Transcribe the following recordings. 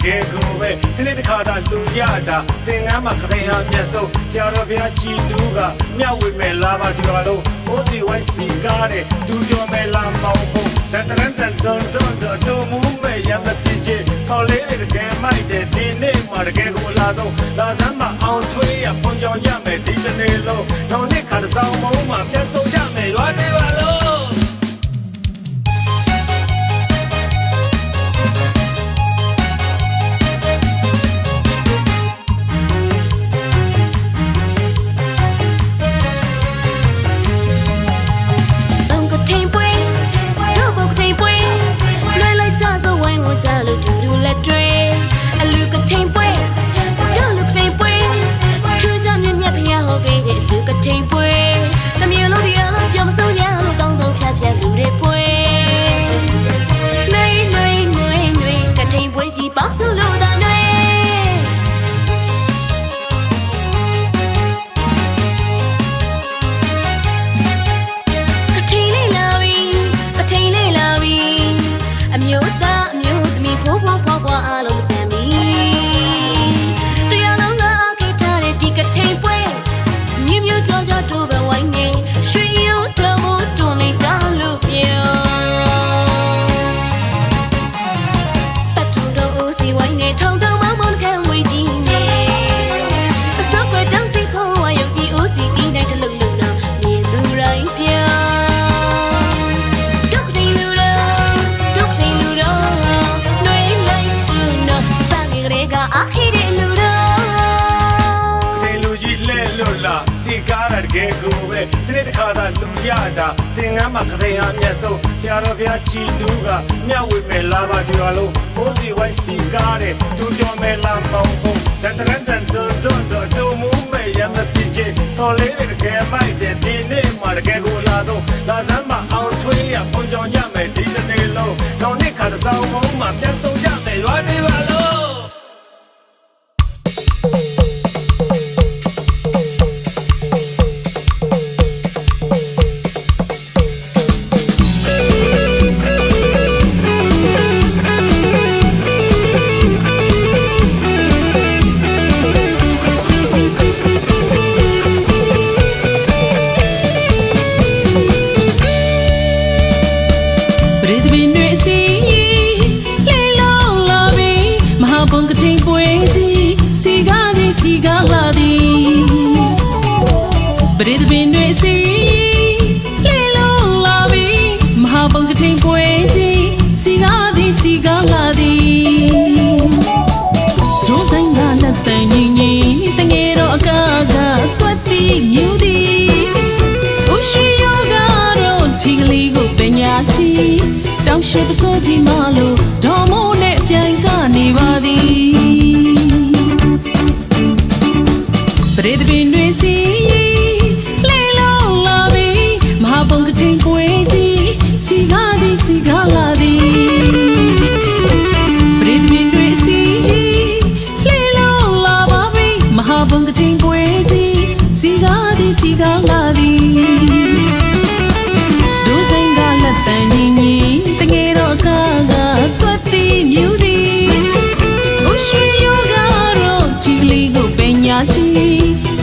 ကယ်ကိုပဲဒီနေ့တစ်ခါသာလူရတာသင်္ကန်းမှာခရင်ဟာမျက်စုံဆရာတော်ဘုရားကြည်လူကမြတ်ဝိမဲ့လာပါဒီတော်လုံးအိုးစီဝိုင်းစီကားတဲ့ဒူကျော်မဲ့လာမောင်းဖို့တန်တန်တန်တွန်တွန်တို့မူမဲ့ရမတိချေဆော်လေးတကယ်မိုက်တဲ့ဒီနေ့မှာတကယ်ကိုလာတော့လာစမ်းမအောင်ထွေးရပွန်ကြောင်ရမယ်ဒီတနေ့လုံးတော့နေ့ခါတစောင်းမုံမှာပြတ်ဆုံးရမယ်ရွာနေပါလို့ကယ်ကိုပဲဒီနေ့တစ်ခါသာလူရတာသင်္ကန်းမှာခရင်ဟာမျက်စုံဆရာတော်ဘုရားကြည်လူကမြတ်ဝိမဲ့လာပါဒီတော်လုံးအိုးစီဝိုင်းစီကားတဲ့ဒူကျော်မဲ့လာမောင်းဖို့တန်တန်တန်တွန်တွန်တို့မူမဲ့ရမတိချေဆော်လေးတကယ်မိုက်တဲ့ဒီနေ့မှာတကယ်ကိုလာတော့လာစမ်းမအောင်ထွေးရပွန်ကြောင်ရမယ်ဒီတနေ့လုံးတော့နေ့ခါတစောင်းမုံမှာပြတ်ဆုံးရမယ်ရွာနေပါလို့ပရိသပင်တွေစီလေလုံးလာပြီမဟာဘုံကထိန်ပွဲကြီးစီကားသည်စီကားလာသည်ဒုဆိုင်ကလက်တန်ရင်ကြီးတငယ်တော်အကားကသွက်သည်မြူသည်ဥရှိယောကတော့ထီကလေးကိုပညာချီတောင်ရှိပစိုးဒီမလို့ဒေါ်မိုးနဲ့ပြိုင်ကနေပါသည်ပရိသပင်တွေစီ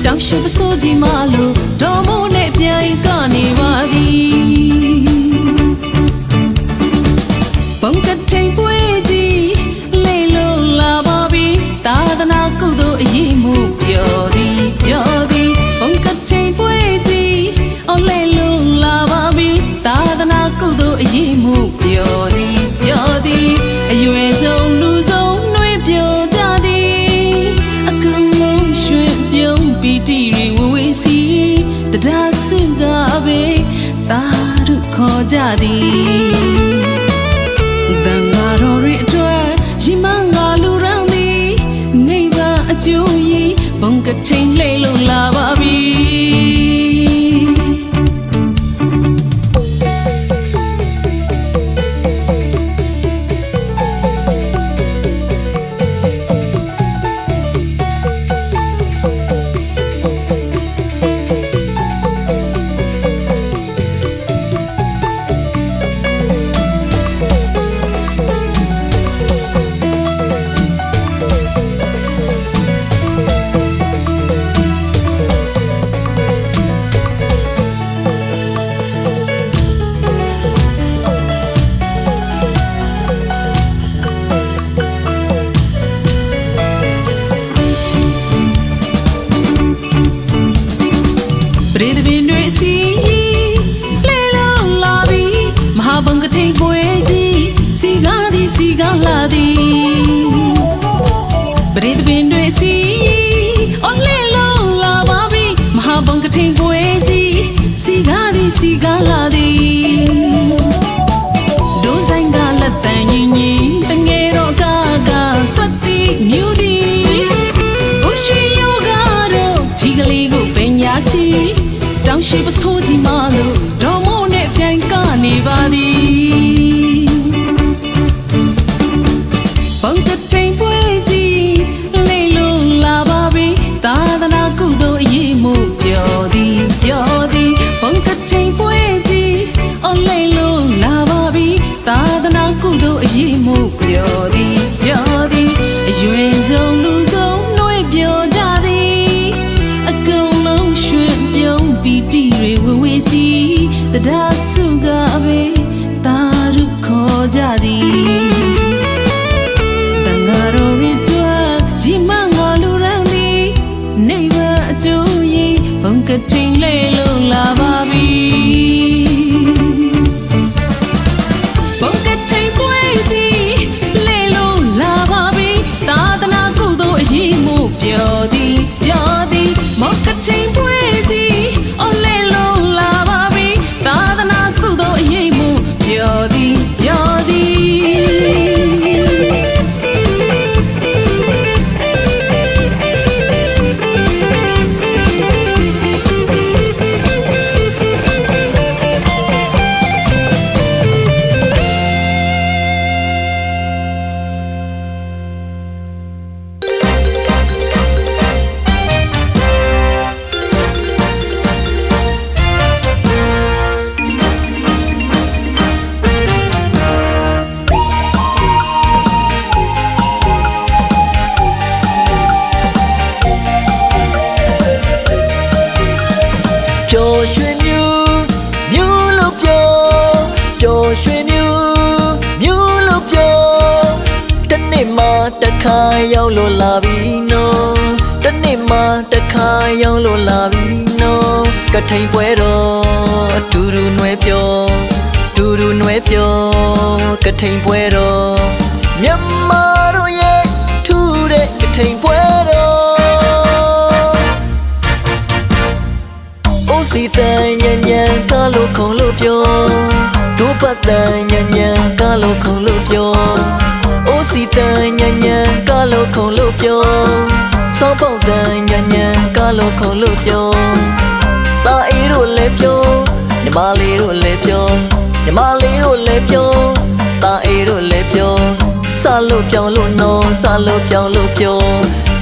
တောင်ရှိပစိုးကြီးမလို့ဒေါ်မိုးနဲ့ပြိုင်ကနေပါသည်ဘုံကထိန်ပွဲကြီးလေလုံးလာပါပြီသာသနာကုသိုလ်အရေးမှုပြောသည်ဘုံကထိန်ပွဲကြီးအော်လေလုံးလာပါပြီသာသနာကုသိုလ်အရေးမှုပြောသည်အရွယ်ဆုံးလူဆုံးနှွေးပြောကြသည်အကုန်လုံးရွှင်ပြုံးပီတီရီဝဝေးစီတဒါစုကပဲသာရုခေါ်ကြသည်တန်ဃာတော်တွေအတွက်ရီမငါလူရန်သည်နေပါအကျိုးကြီးဘုံကထိန်လှဲ့လို့လာပါပြီ နေပါသည်ဘုံကထိန်ပွဲကြီးလေလို့လာပါပြီသာသနာကုသိုလ်အရေးမို့ပြောသည်ဘုံကထိန်ပွဲကြီးအော်လေလို့လာပါပြီသာသနာကုသိုလ်အရေးမို့ပြောသည်အရွယ်ဆုံးလူဆုံးနှွေးပြောကြသည်အကုန်လုံးရွှင်ပြုံးပီတိတွေဝဝေစီတရားစုကပဲတာရုခေါ်ကြသည်တန်ဃာတော်ရတွေ့ရီမငါလူရန်သည်နေဝအကျိုးရင်ဘုံကထိန်လေလို့လာပါပြီဘုံကထိန်ပွဲကြီးလေလို့လာပါပြီသာသနာကုသိုလ်အရေးမို့ပြောသည်မောကထိန်ပွဲကြီးအော်လေလို့လာပါပြီသာသနာကုသိုလ်အရေးမို့ပြောသည်ပျော်ရွှင်မြူလို့ပြောပျော်ရွှင်မြူလို့ပြောတနေ့မှတစ်ခါရောက်လို့လာပြီနော်တနေ့မှတစ်ခါရောက်လို့လာပြီနော်ကထိန်ပွဲတော်အတူတူနွယ်ပြောကထိန်ပွဲတော်မြန်မာတို့ရဲ့ထူးတဲ့ကထိန်ပွဲတော်စီတန်ညံ့ညံ့ကားလို့ခုံလို့ပြောဒုပတ်တန်ညံ့ညံ့ကားလို့ခုံလို့ပြောအိုးစီတန်ညံ့ညံ့ကားလို့ခုံလို့ပြောစောင်းပေါက်တန်ညံ့ညံ့ကားလို့ခုံလို့ပြောတာအေးတို့လည်းပြောညီမလေးတို့လည်းပြောတာအေးတို့လည်းပြောစလို့ပြောင်းလို့နော်စလို့ပြောင်းလို့ပြော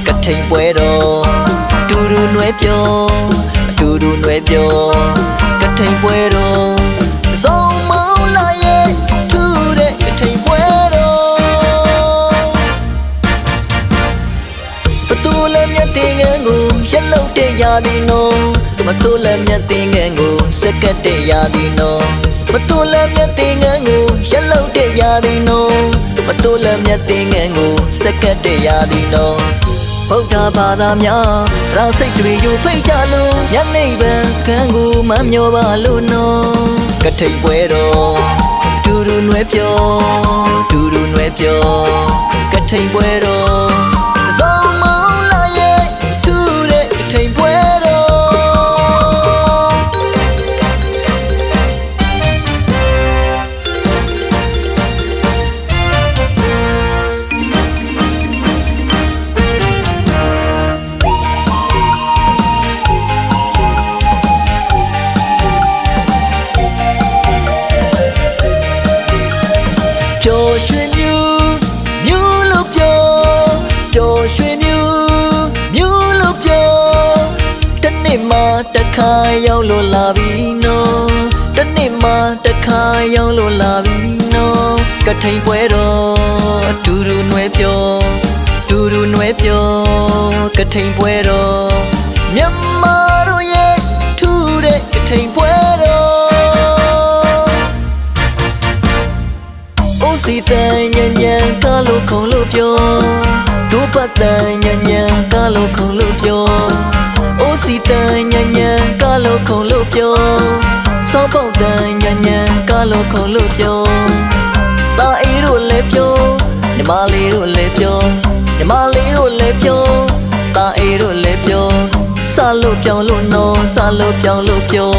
ကထိန်ပွဲတော်တူတူနွယ်ပြောတူတူနွယ်ပြောကထိန်ပွဲတော်စုံမောင်းလာရဲ့ထူးတဲ့ကထိန်ပွဲတော်ဘသူလည်းမြတ်တင်ငန်းကိုရက်လောက်တဲ့ရာဒီနော်မသူလည်းမြတ်တင်ငန်းကိုစက်ကတ်တဲ့ရာဒီနော်မသူလည်းမြတ်တင်ငန်းကိုရက်လောက်တဲ့ရာဒီနော်မသူလည်းမြတ်တင်ငန်းကိုစက်ကတ်တဲ့ရာဒီနော်ဗုဒ္ဓဘာသာများရာစိတ်တွေယူဖိတ်ကြလို့ညနေပန်းစခန်းကိုမမျောပါလို့နော်ကထိန်ပွဲတော်တူတူနွယ်ပြောကထိန်ပွဲတော်စုံမောင်းလာရဲ့ထူးတဲ့ကထိန်ပွဲတော်ပျော်ရွှင်မြူလို့ပြောပျော်ရွှင်မြူလို့ပြောတနေ့မှတစ်ခါရောက်လို့လာပြီနော်တနေ့မှတစ်ခါရောက်လို့လာပြီနော်ကထိန်ပွဲတော်အတူတူနွယ်ပြောကထိန်ပွဲတော်မြန်မာတို့ရဲ့ထူးတဲ့ကထိန်ပွဲတော်စီတန်ညံ့ညံ့ကားလို့ခုံလို့ပြောဒုပတ်တန်ညံ့ညံ့ကားလို့ခုံလို့ပြောအိုးစီတန်ညံ့ညံ့ကားလို့ခုံလို့ပြောစောင်းပေါက်တန်ညံ့ညံ့ကားလို့ခုံလို့ပြောတာအေးတို့လည်းပြောညီမလေးတို့လည်းပြောတာအေးတို့လည်းပြောစလို့ပြောင်းလို့နော်စလို့ပြောင်းလို့ပြော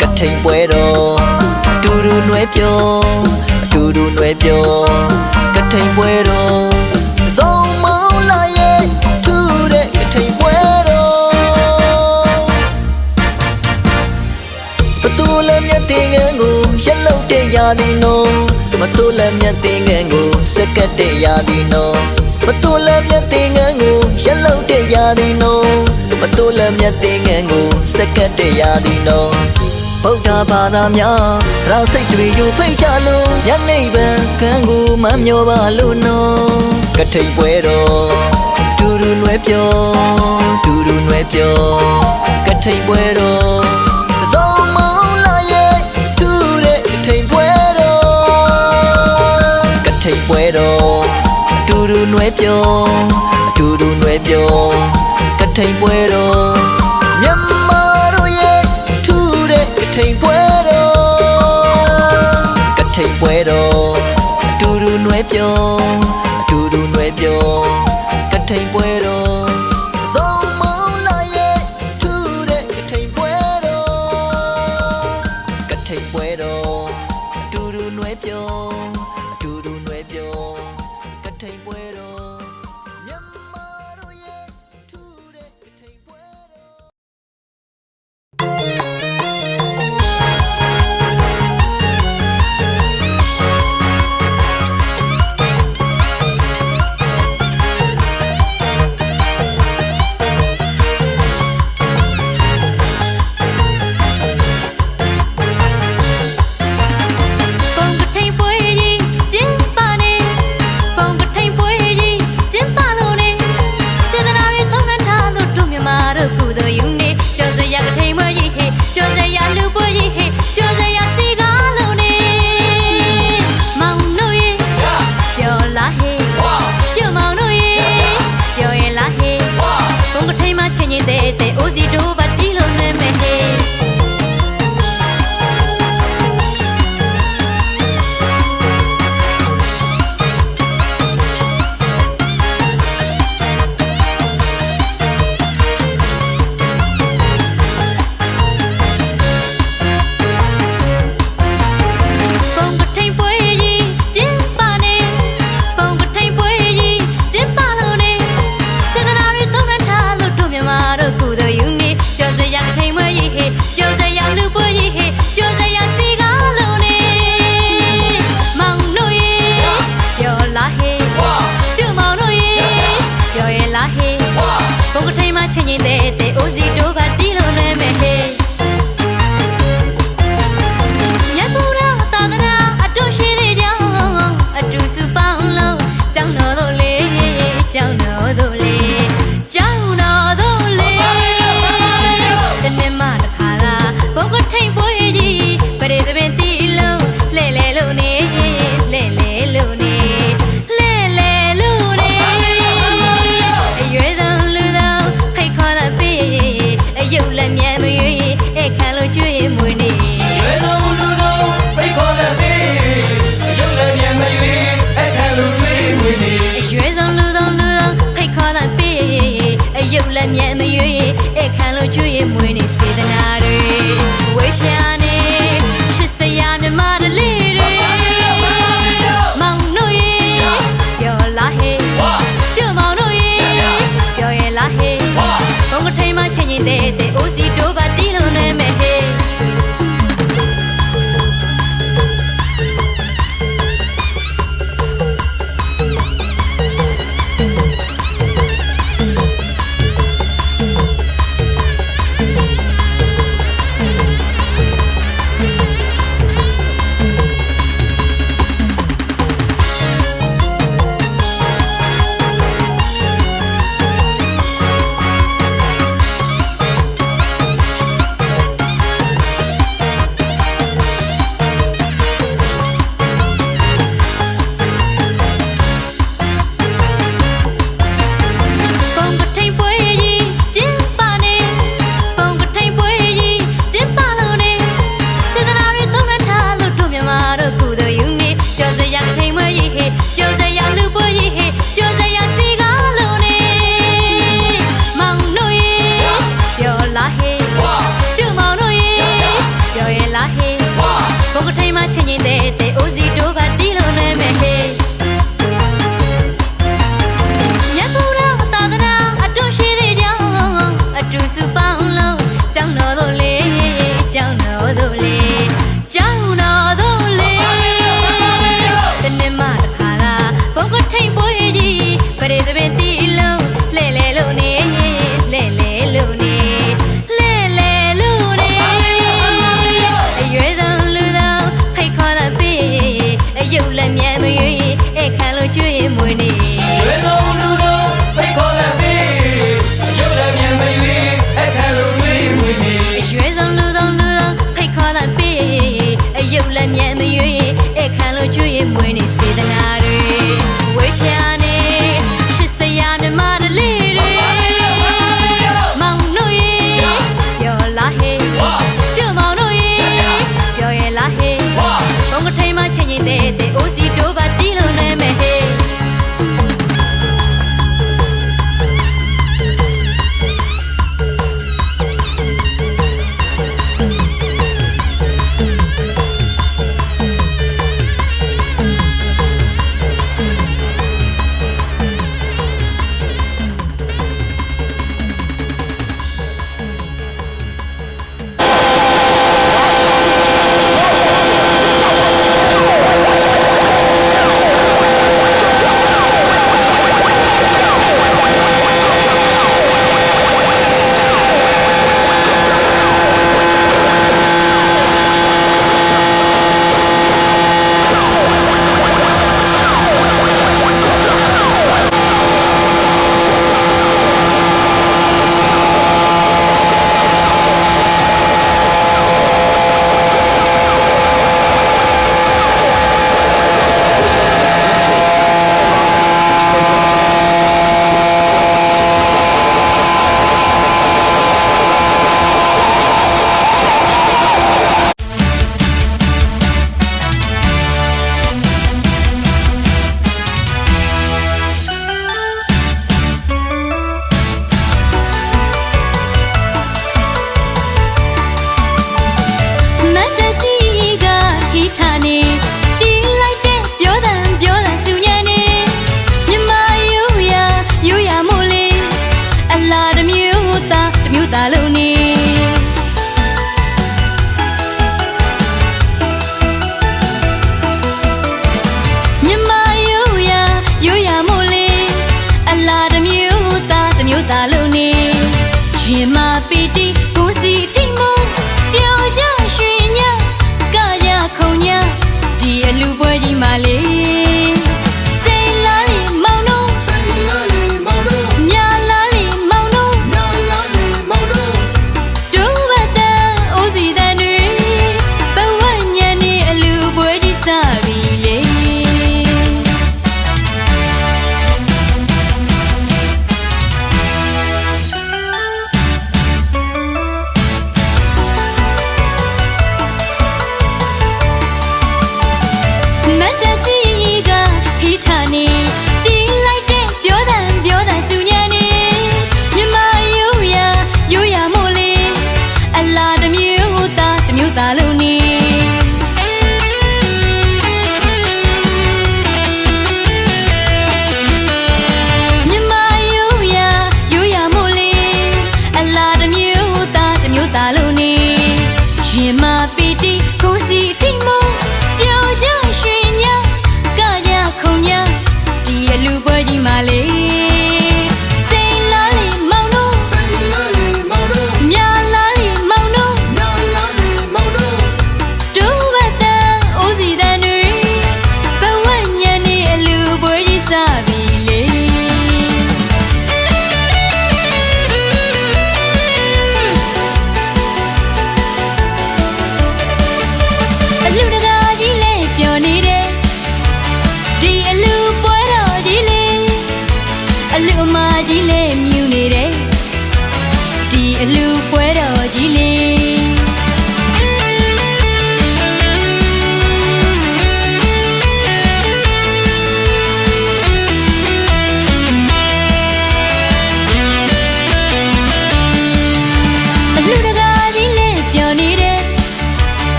ကထိန်ပွဲတော်တူတူနွယ်ပြောကထိန်ပွဲတော်စုံမောင်းလာရဲ့ထူးတဲ့ကထိန်ပွဲတော်ဘသူလည်းမြတ်တင်ငန်းကိုရက်လောက် တဲ့ရာဒီနော်မတူလည်းမြတ်တင်ငန်းကိုစက်ကတ်တဲ့ရာဒီနော်မတူလည်းမြတ်တင်ငန်းကိုရက်လောက်တဲ့ရာဒီနော်မတူလည်းမြတ်တင်ငန်းကိုစက်ကတ်တဲ့ရာဒီနော်ဗုဒ္ဓဘာသာများရာစိတ်တွေယူဖိတ်ချလို့ညနေပန်းစကံကိုမမျောပါလို့နော်ကထိန်ပွဲတော်တူတူနွယ်ပြောတူတူနွယ်ပြောကထိန်ပွဲတော်စုံမလာရဲ့တူတဲ့ကထိန်ပွဲတော်ကထိန်ပွဲတော်တူတူနွယ်ပြောတူတူနွယ်ပြောကထိန်ပွဲတော်မြန်မာတို့ရဲ့ထူတဲ့ကထိန်ပွဲတော်ကထိန်ပွဲတော်တူတူနွယ်ပြောတူတူနွယ်ပြောကထိန်ပွဲတော်စုံမလာရဲ့ထူတဲ့ကထိန်ပွဲတော်ကထိန်ပွဲတော်တူတူနွယ်ပြောတူတူနွယ်ပြောကထိန်ပွဲတော်မြန်မာတို့ရဲ့ထူတဲ့ကထိန်ပွဲတော်ပုံကထိန်ပွဲကြီးကျင်းပါနေပုံကထိန်ပွဲကြီး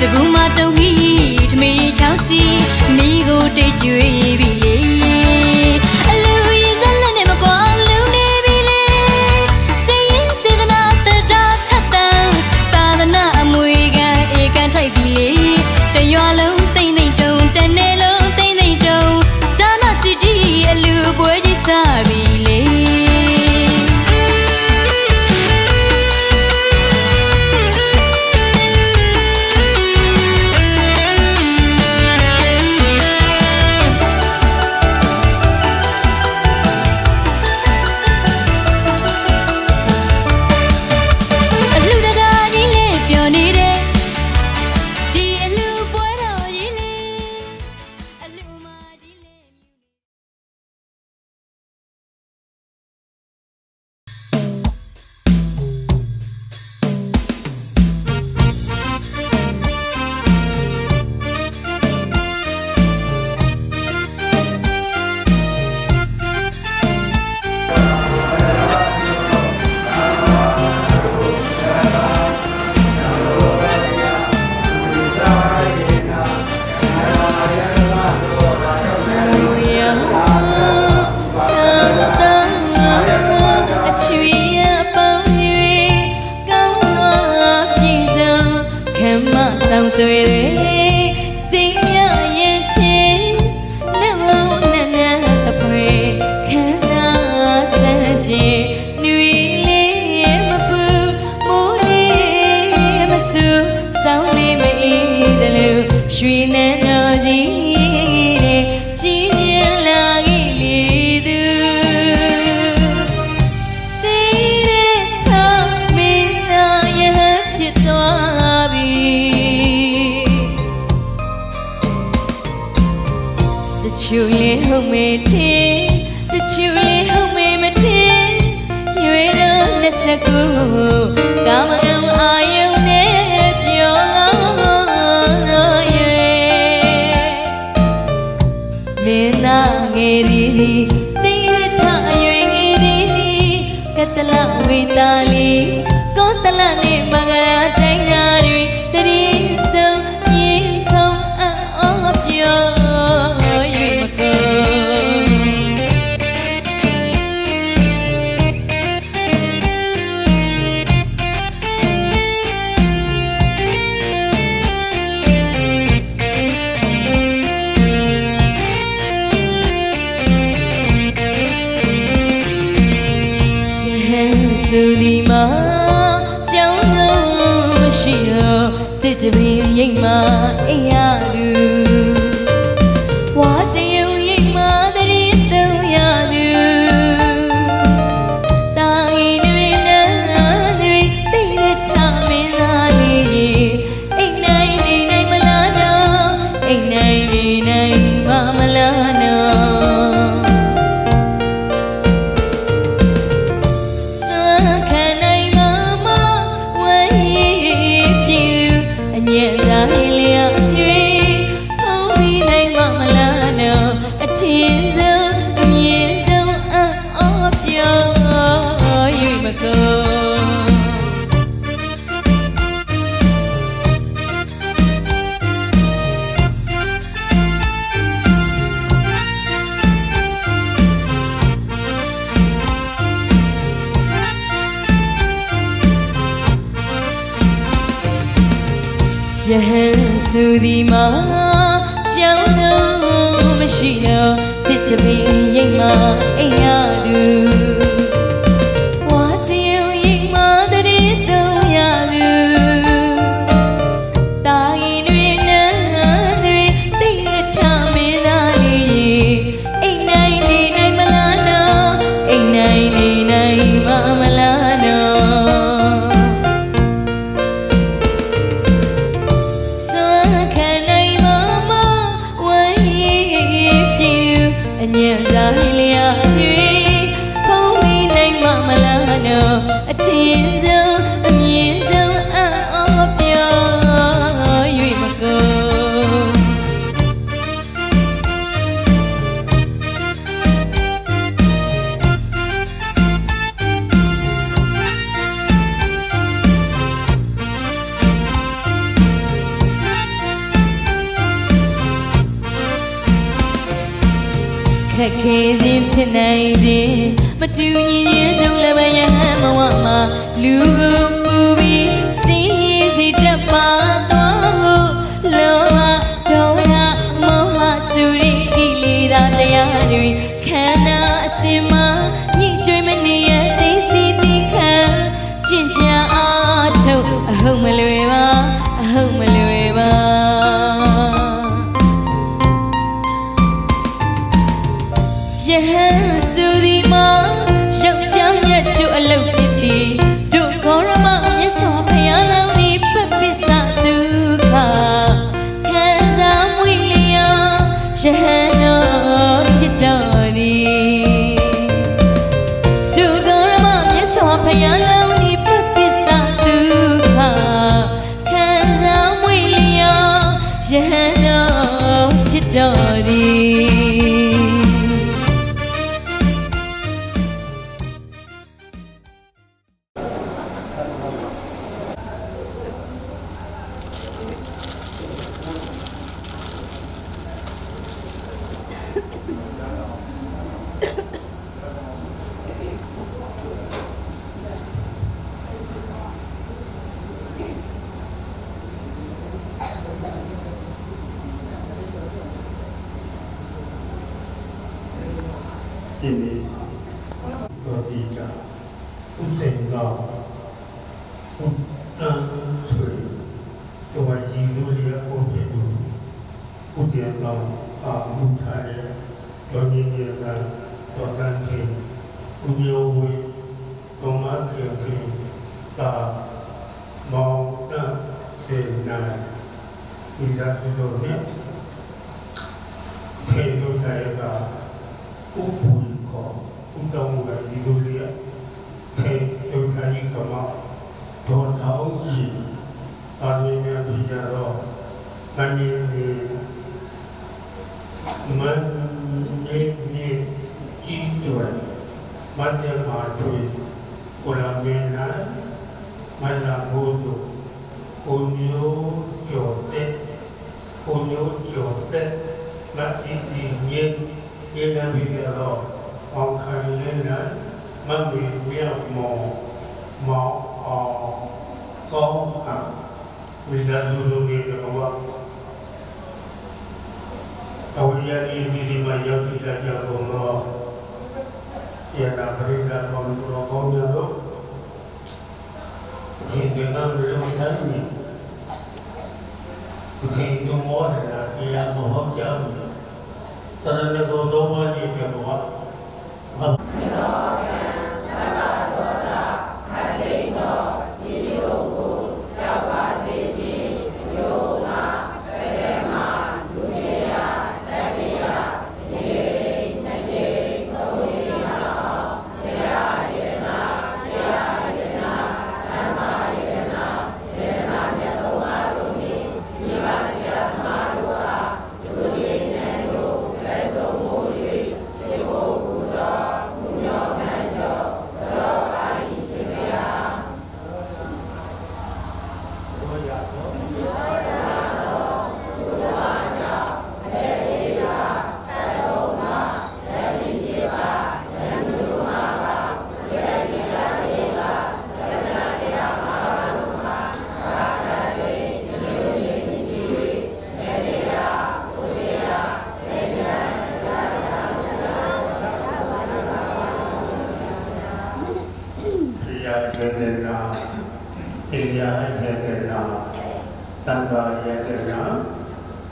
စကူမတုံဟီထမေးချောင်းစီမိကိုတိတ်ကြွေပြီလေအလူရင်စလက်နဲ့မကွာလူနေပြီလေစေရင်စေတနာတတာထက်တန်သာသနာအမွေခံဧကန်ထိုက်ပြီလေတရွာလုံးတိမ့်တိမ့်တုံတနေ့လုံးတိမ့်တိမ့်တုံဒါနစီတီအလူပွဲကြီးစားပြီလေယဟန်ဆိုဒီမှာကြောင်းလုံးမရှိတော့တစ်တပင်ရိတ်မှာအိမ်ရသူဝါတရုံရိတ်မှာတရေသုံးရသူတာရင်တွေနန်းတွေတိတ်လက်ထမင်းသားလေးအိမ်နိုင်နေနိုင်မလားနော်အိမ်နိုင်နေနိုင်မလားနော်ညံစားလျာကျွေးဖုံး ခက်ခဲခြင်းဖြစ်နိုင်ခြင်းမတူညီခြင်းတုံးလည်းပဲယဟန်ဘဝမှာလူကိုပူပြီးစီးရင်စီတက်ပါသွားဖို့လောဘဒေါသမောဟစုရိကိလေသာတရားတွေခန္ဓာအစင်မှာညှိတွင်မနေရသိစီသိခံကျင့်ကြံအားထုတ်အဟုတ်မလွယ်ပါအဟုတ်မလွယ်ပါယဟန်ဆိုဒီမှာယောက်ျားမြတ်တို့အလုပ်ဖြစ်သည်တို့ခေါ်ရမမြတ်စွာဘုရားလောင်းဒီပပစ္စဒုက္ခခံစားမွေလျာယဟန်တော်ဖြစ်တော်သည်တို့ခေါ်ရမမြတ်စွာဘုရားလောင်းဒီပပစ္စဒုက္ခခံစားမွေလျာယဟန်တော်ဖြစ်တော်သည် ဒီနေ့တော့ဒီကဥစဉ်တော့ဘုရားဆွေတော့ရည်လို့ရအောင်ဖြစ်လို့ဘုရားတော်အာမုထားရဲ့တော်ကြီးကြီးကတော့တန်ခေဘုရားဝေတော်မခေခေတာမောင်တစေနာဒီသာတို့နဲ့ခေလို့တဲ့ကဥပ္ပုခောဥတောင်းဝယ်ဒီလိုလေးထေဒုက္ခဤကမဒေါထောင်းကြီးအာမင်းများပြကြတော့မင်းကြီးမင်းကြီးကြီးကျွယ်မတ္တမာထွေကိုလာမင်းနာမလာမိုးတို့ကိုမျိုးကျော်တဲ့ကိုမျိုးကျော်တဲ့မအင်းဒီညေဒီကံပြီးတော့အောင်ခံလဲနာမမီမြောက်မောအောင်ကောင်းဟာဝိဒါလူလူတွေကတော့အဝိယဤဒီမှာရောက်ရှိလာကြတော့ယနာပရိသတ်ပေါ်လို့ခေါင်းရတော့ဒီကံလုံးထမ်းနေဒီတို့မောရတာတရားမဟုတ်ကြဘူးတရဏဂုံတော်မကြီးပြောတော့တရားယတနာတန်ခါယတနာ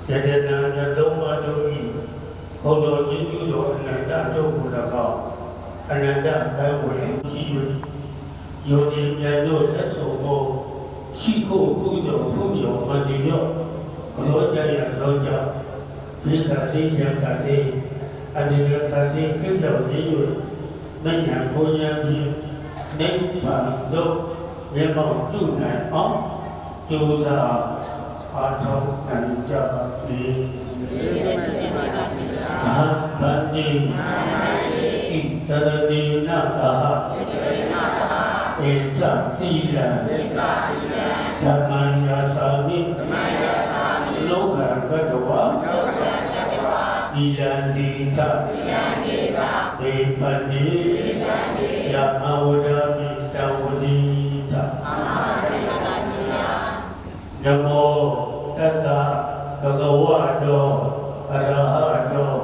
ယတနာမျိုးသုံးပါးတို့၏ဘုံတော်ကြီးကျူးတော်အနန္တတို့ကို၎င်းအနန္တခံဝင်ကြီး၍ယောဂီများတို့လက်ဆောင်ကိုရှိဖို့ပူဇော်ဖူးမြော်မတည်ရောကရောကြရတော့ကြောင့်ဘေခတိယခတိအနိယခတိကိတ္တဝေယမညာဘုံညာဖြင့်နိဗ္ဗာန်တို့မြေမောက်ပြုနိုင်အောင်ကြိုးစားအားထုတ်နိုင်ကြပါစေ။အာဘန္တိဣတရဏေနတာဧဇတိလံဓမ္မယာသာမိလောကကတဝါ ဒီလန္တိသဒေပန္တိယမဝဒမိတဝတိသနမောတတ္တဘဂဝတောအရဟတော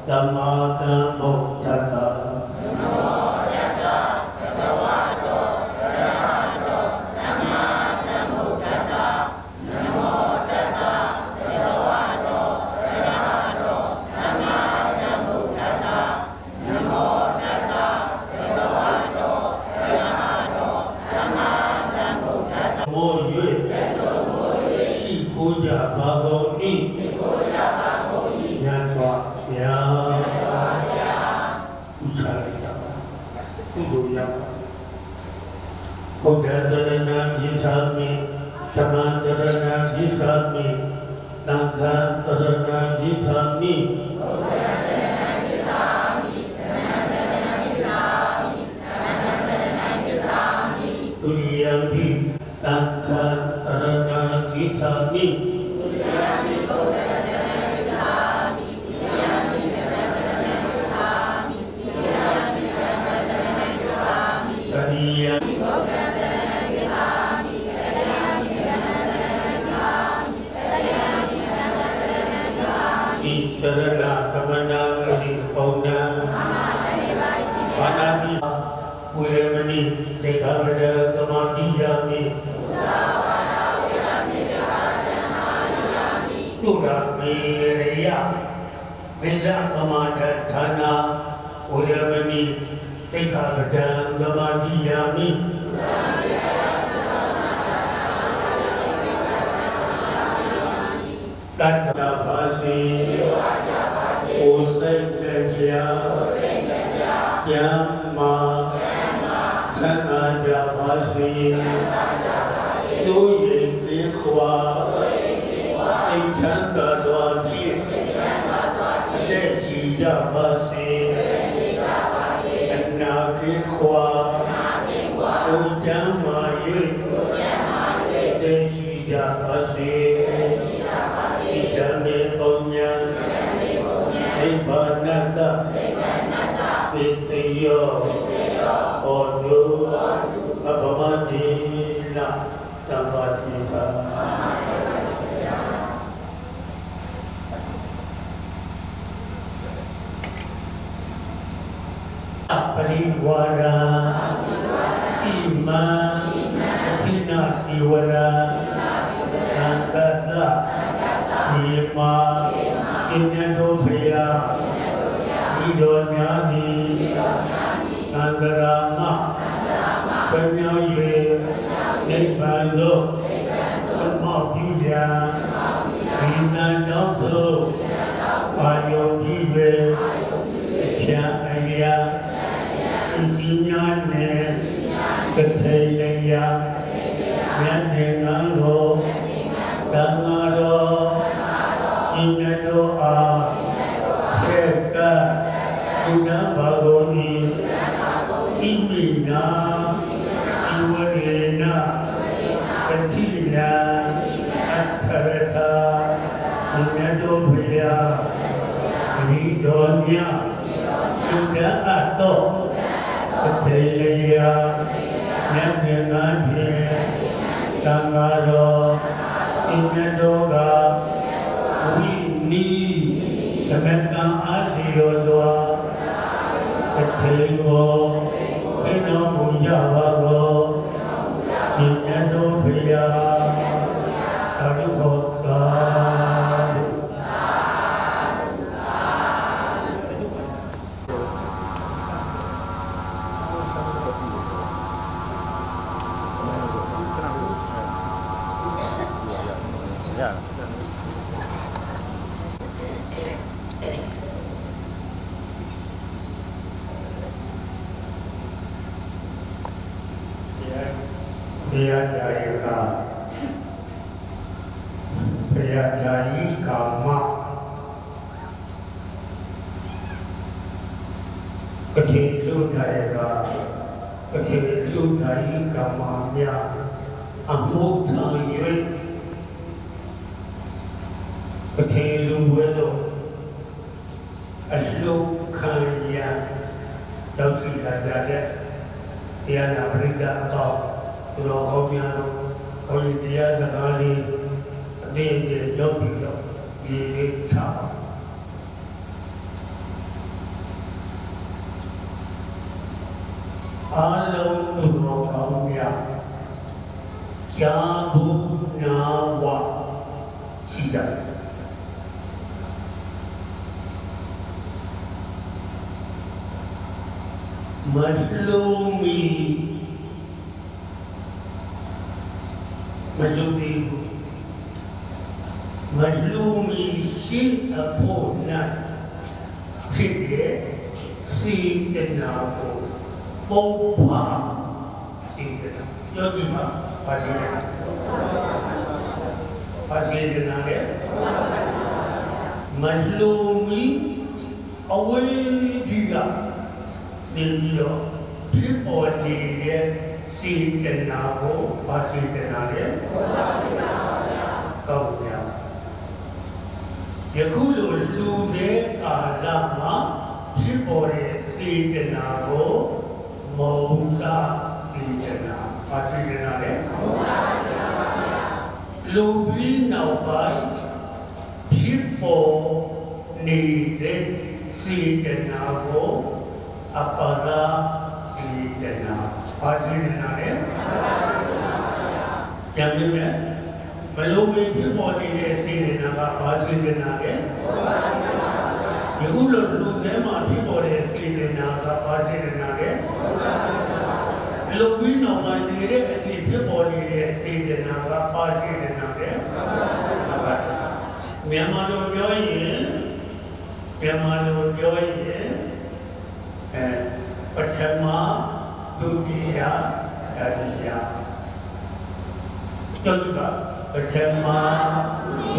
သမ္မာသမ္ဗုဒ္ဓတ္တဘုဒ္ဓတရဏဂိသာမိသမန္တရဏဂိသာမိသံဃာတရဏဂိသာမိဘုဒ္ဓတရဏဂိသာမိသမန္တရဏဂိသာမိသံဃာတရဏဂိသာမိဒုတိယံပိသံဃာတရဏဂိသာမိဒုတိယံပိဘုဒ္ဓတရဏဂိသာမိဒုတိယံပိသမန္တရဏဂိသာမိဒုတိယံပိသံဃာတရဏဂိသာမိတတိယံပိဘုဒ္ဓတရဏသမဏဂတိပုံနာဘာနာမိဝိရမဏိဒေခဗဒသမာတိယာမိဒုရမေရယမေဇကမထဌာနာဝိရမဏိဒေခဗဒသမာတိယာမိတတ္တဘာစီကိုယ်စိတ်နဲ့ကြားကျမ်းမာသံဃာကြပါစေတို့ရင်ကင်းခွာအိမ်ချမ်းသာတော်ဖြစ်အသက်ကြီးကြပါစေအနာကင်းခွာကိုယ်ကျမ်းမာ၍အသက်ကြီးကြပါစေဓမ္မေပုံညာနိဗ္ဗာနတပိသယောဟောတုအပမတိနသဗ္ဗတိသာပရိဝါရာဣမံအသီနာစီဝရာသံဃတဒီမာရှင်မြတ်တို့ဖရာဤတော်များသည်သံဃာမပညာ၍နိဗ္ဗာန်သို့သမပြုရာဒီနန္တောသို့ပါယုံကြည်၍ဖြံအရာဤစီများနှင့်တထေလျာမြတ်နေငါကိုသံဃာတော်ရှင်မြတ်တို့အားဆက်ကဘုရားဘာဂုံဤဣမိနာဣဝရေနပတိနာအထရတာရှင်မြတ်တို့ဘုရားဤတော်မြတ်ဘုရားအတော်တထေလျာမြတ်မြတ်ငါဖြင့်သံဃာတော်ရှင်မြတ်တို့ကဝိနီသမကံအာတိယောသောတထေကိုခိနောမူကြပါကိုရှင်မြတ်တို့ဘုရားသာဓုခေါ်သာဘုရားဒါယကဘုရားဒါယီကာမကတိလူဒါယကကတိလူဒါယီကာမမြတ်အဖို့ထံ၍ကတိလူဝဲတော့ အလုံးခံရရောက်ရှိလာကြတဲ့တရားနာပရိသတ်အပေါင်းသူတော်ကောင်းများတို့ဘုန်းကြီးတရားစကားလေးအသိအကျရောက်ပြီးတော့ဒီလေးချပါအားလုံးသူတော်ကောင်းများယာဘူးနာဝရှိကြတယ်မလုံးမီမလုံးဒီမလုံးမီရှိအဖို့နာဖြစ်တဲ့စီတနာကိုပုံပါစီတနာယောဂီမှာပါစီတနာပါစီတနာလေမလုံးမီအဝေးကြီးကနေပြီးတော့ဖြစ်ပေါ်နေတဲ့စေတနာကိုဘာစေတနာလဲကောင်းပါယခုလိုလူသေးကာလမှာဖြစ်ပေါ်တဲ့စေတနာကိုမောဟစေတနာဘာစေတနာလဲလူပြီးနောက်ပိုင်းဖြစ်ပေါ်နေတဲ့စေတနာကိုအပလာစေတနာဘာစေတနာလဲပြန်ပြီးမယ်မလုံးမင်းဖြစ်ပေါ်နေတဲ့စေတနာကဘာစေတနာလဲယခုလိုလူထဲမှာဖြစ်ပေါ်တဲ့စေတနာကဘာစေတနာလဲလူပြီးနောက်ပိုင်းနေတဲ့အဖြစ်ဖြစ်ပေါ်နေတဲ့စေတနာကဘာစေတနာလဲမြန်မာလိုပြောရင်ပထမဒုတိယတတိယကျောင်းကပထမဒုတိ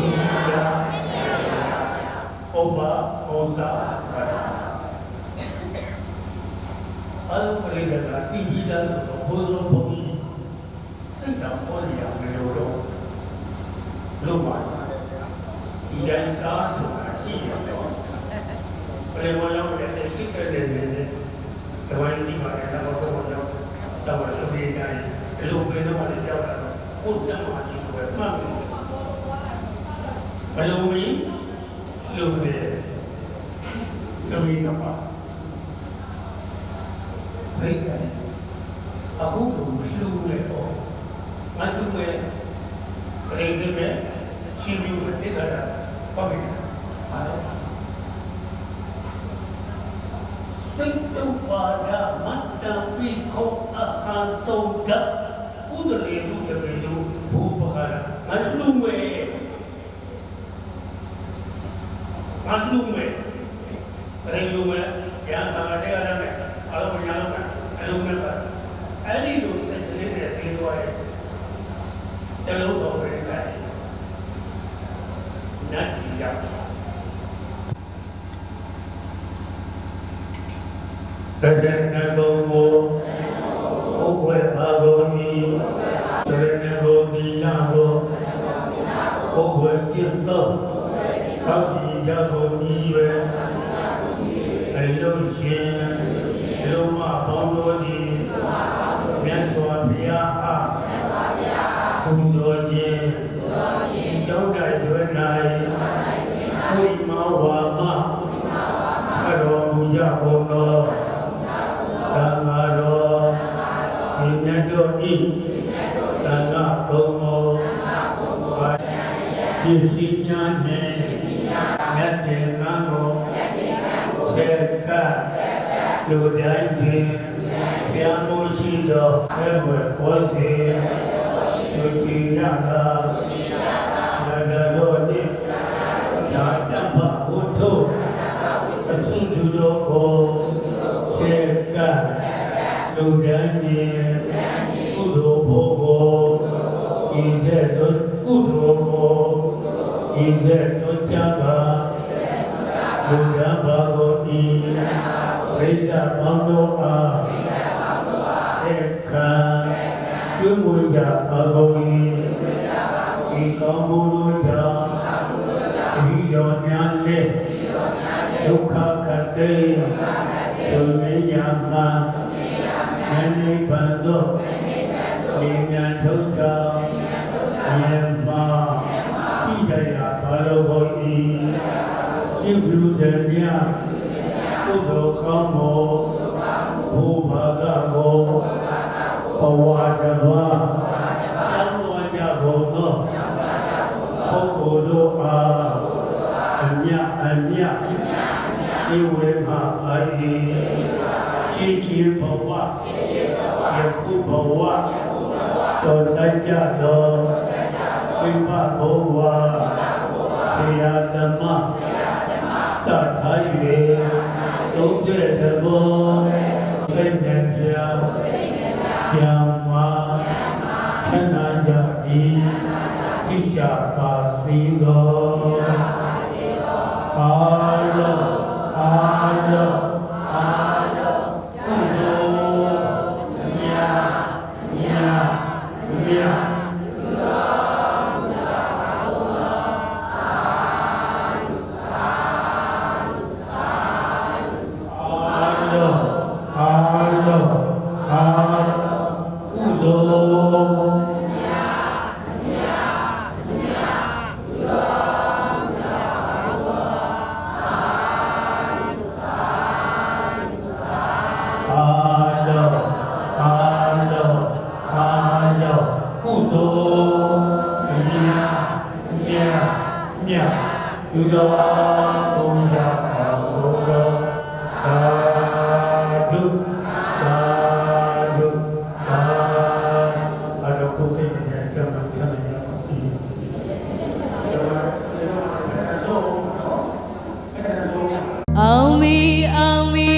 ယဥပဩဇာအလုံးပရိသတ်ကတိပိဒါဆိုဘုရားဘုရားစိတ်တော်ပေါ်ရမလို့တော့လို့ပါရန်စားဆိုတာရှိတယ်ဘယ်လိုရောက်လဲစိတ်ကလေးနဲ့တဝိုင်းဒီမှာလည်းတော့ရောက်တော့လူတွေတိုင်းအလုပ်တွေတော့လည်းရောက်လာတော့ကိုယ်တမ်းမှကြီးကိုပဲမှတ်တယ်ဘယ်လိုမင်းလူတွေလူတွေတော့ပါဘယ်ကဲအခုလူတွေပေါ့မလူတွေဘယ်လိုလဲရှိပြီးတဲ့ကတာပေါ့ဗျာအားလုံးစိတ်တုပ်ပါဒမတ္တပိခောအဟံသုံးကဥဒလေလူတပေလူဘူပကရမလှူမဲရေလူမဲရန်ခါတဲ့ရတယ်မဲ့အလုံးမရလုံးမဲ့အလုံးမဲ့ပါအဲ့ဒီလိုစိတ်ကလေးနဲ့ပြီးသွားရဲ့တလုံးတော်ပဲကဲနတ်ကြီးရတရဏဂုံကိုဥဝေဘာဂုံဤတရဏဂုံဒီလာကိုဥဝေจิตသောသောတိရဂုံဤဝေအလုံးရှင်လုံးမပေါင်းတို့သည်မြတ်စွာဘုရားအားပူဇော်ခြင်းကျောင်းတိုင်တွင်၌ဘုရားမောဝါမခတော်မူကြကုန်သောသံဃာတော်ရှင်မြတ်တို့ဤသံဃာဘုံတော်ပစ္စည်းများနှင့်မြတ်တေငါကိုဆက်ကလူတိုင်းဖြင့်ပြန်မိုးရှိသောဆက်ွယ်ပေါ်စေသူချီရတာရတတော်နှင့်ဒါတပ္ပဘုထုအသုတုတော်ကိုဆက်ကလူတိုင်းဖြင့်ကုသိုလ်ဘုကိုဤတဲ့တို့ကုသိုလ်ကိုဤတဲ့တို့ချပါဘုရားဘာကိုဤပရိသတ်ပေါင်းတို့အားအခါကျွမ်းဝင်ကြပါကုန်၏ဤကောင်းမှုတို့ကြောင့်တတိတော်များလည်းဒုက္ခခ တေသုမေယမယနိဗ္ဗာန်တို့နိမြတ်ထုတ်ချောင်းယမဣဒယဘာလို့ဟောဤပြုပြုတဲ့မြတ်ကုသိုလ်ကောင်းမှုဘုဘာကကိုဘဝတဘာတောင်းဝကြကုန်သောပုဂ္ဂိုလ်တို့အားအမြတ်ဒီဝေမအာဤရှိဘဝယခုဘဝတော်စကြသောဝိပဘဝဆရာသမတထာ၍သုံးတဲ့တဘောစိတ်နဲ့ကြောင့်ဉာဏ်မှာခဏကြသည်ပြကြပါစေသောအားလုံးယူတော်ဘုရားဘုရားသာဓုသာဓုသာအလောကုခိနဲ့ကျမ်းစာနဲ့ဒီအောင်မီအောင်မီ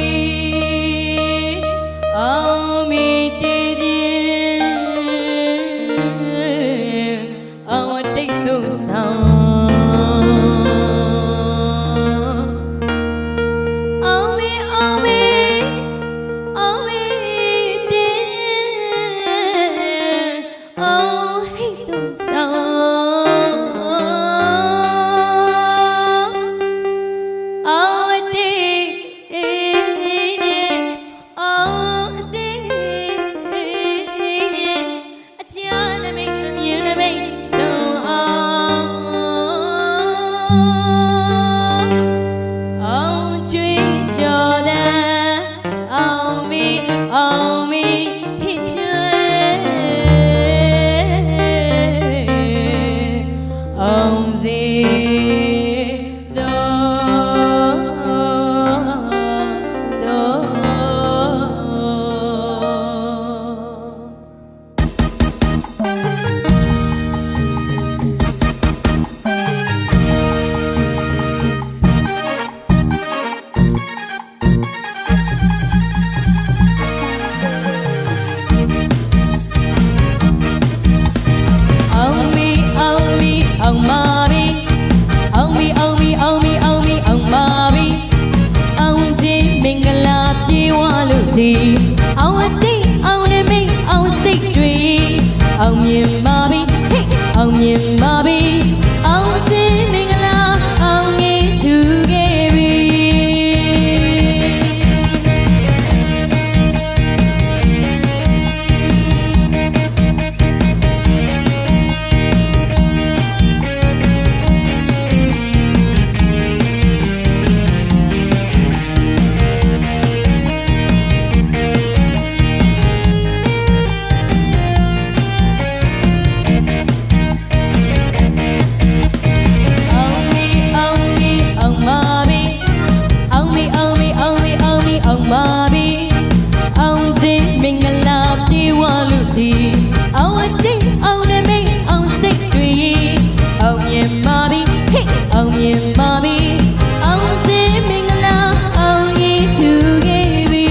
အောင်မီတည်ခြင်းအောင်တိတ်တို့ဆောင်အောင်အတိတ်အောင်နေမိတ်အောင်စိတ်တွေအောင်မြင်ပါပြီဟေ့အောင်မြင်ပါပြီအောင်ခြင်းမင်္ဂလာအောင်ငယ်ထူခဲ့ပြီအောင်မြင်ပါပြီအောင်ခြင်းမင်္ဂလာအောင်ရင်ထူခဲ့ပြီ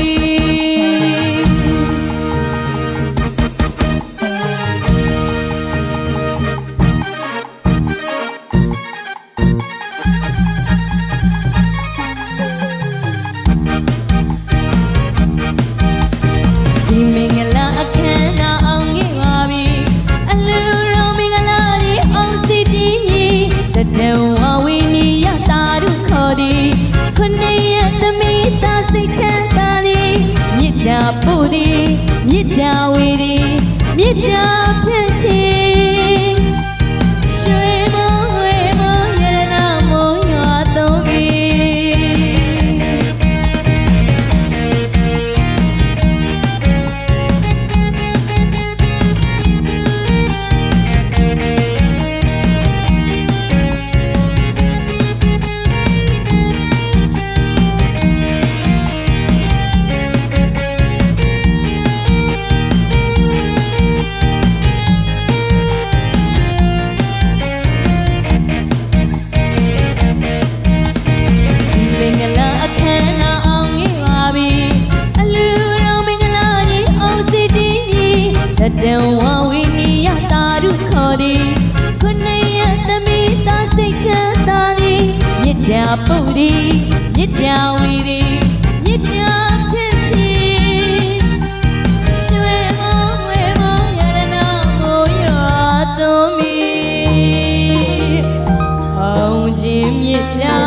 ဒီမင်္ဂလာအခမ်းအနားအောင်ခဲ့ပါပြီအလူတော်မင်္ဂလာကြီးအောင်စီတီးတတဝဝိနိယတာရုခေါ်သည်ခ ခုနှစ်ရက်သမီးသားစိတ်ချမ်းသာသည်မြစ်တာပို့သည်မြစ်တာဝေသည်မြစ်တာဖြန့်ချီရွှေမောဝေမောရတနာမောရွာသုံးပြီတံဝဝိနိယတာရုခေါ်သည်ခုနှစ်ရက်သမီးသားစိတ်ချမ်းသာသည်မြစ်တာပုတ်သည်မြစ်တာဝီသည်မြစ်တာဖြစ်ချီရွှေမောဝေမောရတနာမောရွာသွန်မီအောင်ခြင်းမြစ်တာ